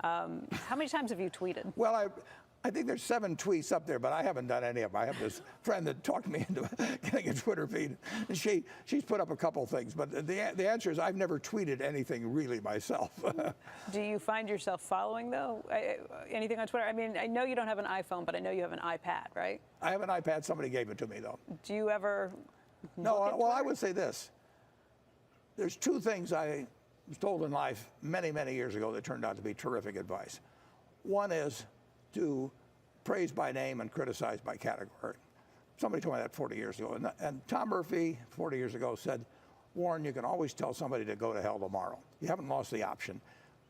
How many times have you tweeted? Well, I think there's 7 tweets up there, but I haven't done any of them. I have this friend that talked me into getting a Twitter feed, and she's put up a couple things. But the answer is I've never tweeted anything really myself. Do you find yourself following, though, anything on Twitter? I mean, I know you don't have an iPhone, but I know you have an iPad, right? I have an iPad. Somebody gave it to me, though. Do you ever No, look at well, I Twitter? would say this. There's 2 things I was told in life many, many years ago that turned out to be terrific advice. One is to praise by name and criticize by category. Somebody told me that 40 years ago. And Tom Murphy, 40 years ago, said, Warren, you can always tell somebody to go to hell tomorrow. You haven't lost the option.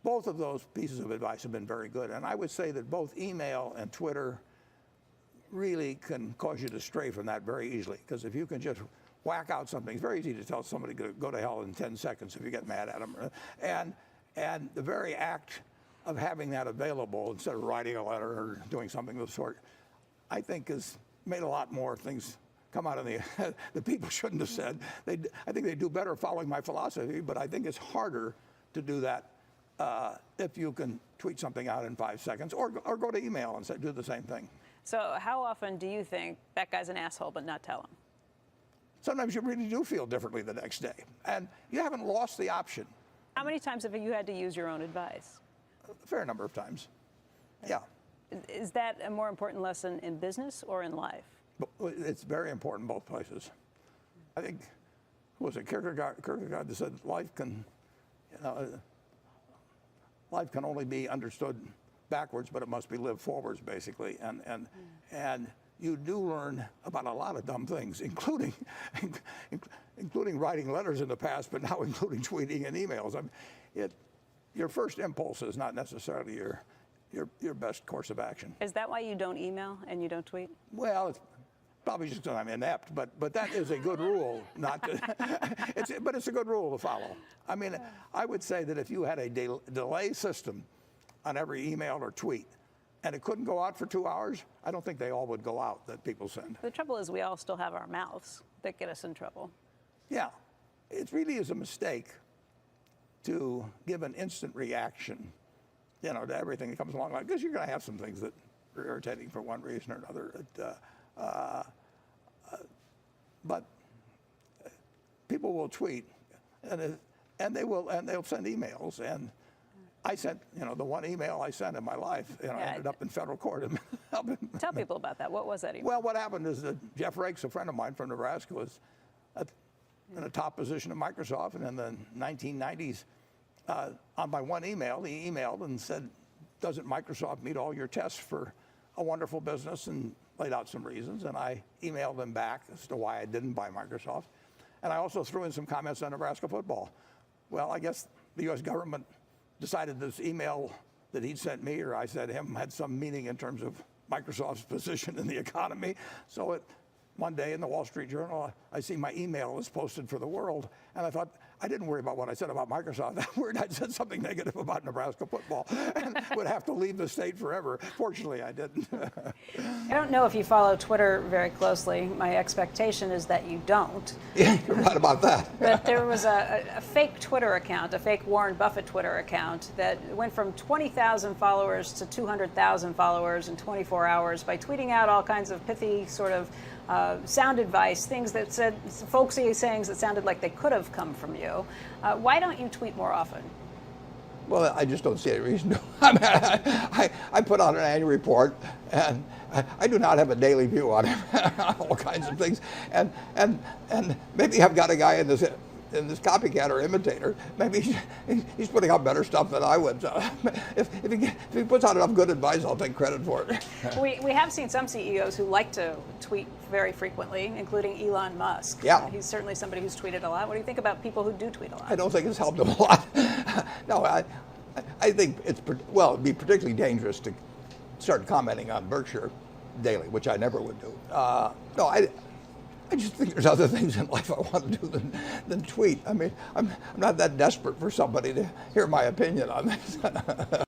Both of those pieces of advice have been very good. And I would say that both email and Twitter really can cause you to stray from that very easily. Because if you can just whack out something, it's very easy to tell somebody to go to hell in 10 seconds if you get mad at them. And the very act of having that available instead of writing a letter or doing something of the sort, I think has made a lot more things come out of the people shouldn't have said. I think they do better following my philosophy, but I think it's harder to do that if you can tweet something out in 5 seconds or go to email and say, do the same thing. So how often do you think that guy's an asshole but not tell him? Sometimes you really do feel differently the next day, and you haven't lost the option. How many times have you had to use your own advice? A fair number of times. Yeah. Is that a more important lesson in business or in life? But it's very important both places. I think, who was it, Kierkegaard that said life can only be understood backwards, but it must be lived forwards, basically. And you do learn about a lot of dumb things, including writing letters in the past, but now including tweeting and emails. I mean, your first impulse is not necessarily your best course of action. Is that why you don't email and you don't tweet? Well, it's probably just because I'm inept, but that is a good rule not to. But it's a good rule to follow. I mean, I would say that if you had a delay system on every email or tweet, and it couldn't go out for 2 hours, I don't think they all would go out that people send. The trouble is we all still have our mouths that get us in trouble. Yeah, it really is a mistake to give an instant reaction, to everything that comes along, because you're going to have some things that are irritating for one reason or another. But people will tweet, and they'll send emails. And I sent, the one email I sent in my life, ended up in federal court. Tell people about that. What was that email? Well, what happened is that Jeff Rakes, a friend of mine from Nebraska, was in a top position at Microsoft, and in the 1990s, on my one email, he emailed and said, doesn't Microsoft meet all your tests for a wonderful business, and laid out some reasons, and I emailed him back as to why I didn't buy Microsoft. And I also threw in some comments on Nebraska football. Well, I guess the U.S. government decided this email that he'd sent me or I sent him had some meaning in terms of Microsoft's position in the economy. So one day in the Wall Street Journal, I see my email was posted for the world, and I thought, I didn't worry about what I said about Microsoft. That word, I said something negative about Nebraska football and would have to leave the state forever. Fortunately, I didn't. I don't know if you follow Twitter very closely. My expectation is that you don't. Yeah, you're right about that. But there was a fake Twitter account, a fake Warren Buffett Twitter account that went from 20,000 followers to 200,000 followers in 24 hours by tweeting out all kinds of pithy sort of sound advice, things that said, folksy sayings that sounded like they could have come from you. Why don't you tweet more often? Well, I just don't see any reason to. I mean, I put out an annual report, and I do not have a daily view on all kinds of things. And maybe I've got a guy in this copycat or imitator. Maybe he's putting out better stuff than I would. So if he puts out enough good advice, I'll take credit for it. We have seen some CEOs who like to tweet very frequently, including Elon Musk. Yeah. He's certainly somebody who's tweeted a lot. What do you think about people who do tweet a lot? I don't think it's helped him a lot. No, I think it'd be particularly dangerous to start commenting on Berkshire daily, which I never would do. No, I just think there's other things in life I want to do than tweet. I mean, I'm not that desperate for somebody to hear my opinion on this.